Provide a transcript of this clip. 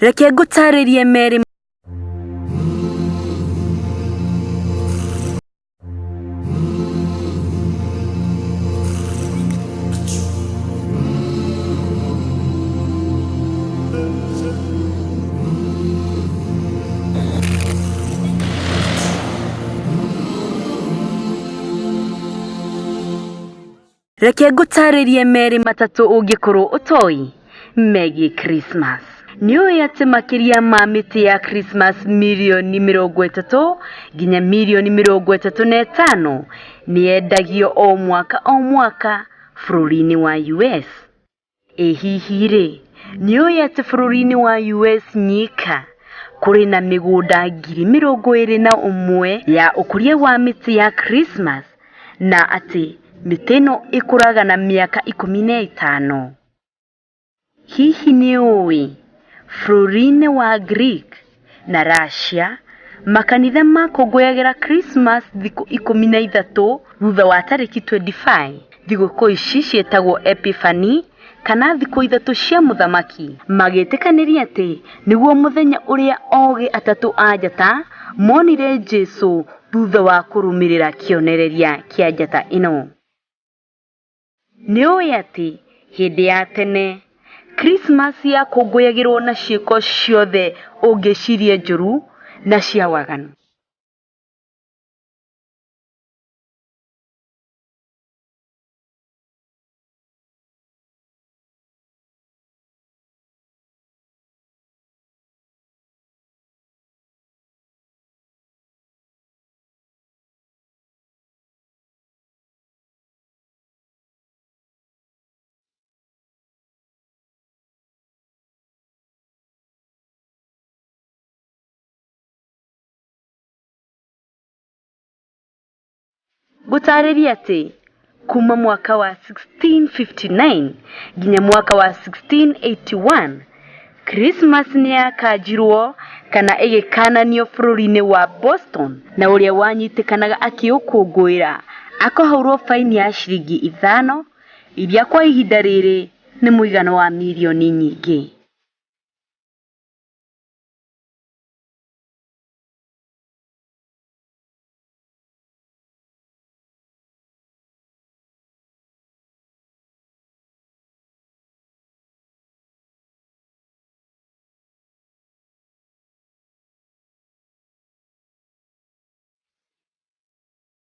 Reke ngũtarĩrie Mary. Reke ngũtarĩrie Mary matatũ ũngĩkorwo ũtoĩ megiĩ Christmas. Nĩũĩ atĩ makĩria ma mĩtĩ ya Christmas milioni 30 nginya milioni 35 nĩyendagio o mwaka bũrũri-inĩ wa US. Ĩ hihi rĩ, nĩũĩ atĩ bũrũri-inĩ wa US nyika kũrĩ na mĩgũnda 21,000 ya ũkũria wa mĩtĩ ya Christmas, na atĩ mĩtĩ ĩno ĩkũraga na mĩaka 15. Hihi nĩũĩ bũrũri-inĩ wa Greek na Russia makanitha makũngũyagĩra Christmas thikũ 13 thutha wa tarĩki 25. Thigũkũ ici ciĩtagwo Epiphany kana thikũ 3 cia mũthamaki, magĩtĩkanĩria atĩ nĩguo mũthenya ũrĩa ogĩ atatũ a njata monire Jesũ thutha wa kũrũmĩrĩra kĩonereria kĩa njata ĩno. Nĩũĩ atĩ hĩndĩ ya tene Christmas yakũngũyagĩrwo na ciĩko ciothe ũngĩciria njũru na cia waganu. Ngũtarĩrie atĩ kuma mwaka wa 1659 nginya mwaka wa 1681 Christmas nĩyakanjirwo kana ĩgĩkananio bũrũri-inĩ wa Boston, na ũrĩa wanyitĩkanaga akĩũkũngũĩra akahũrwo faini ya ciringi 5, iria kwa ihinda rĩrĩ nĩ mũigana wa milioni nyingĩ.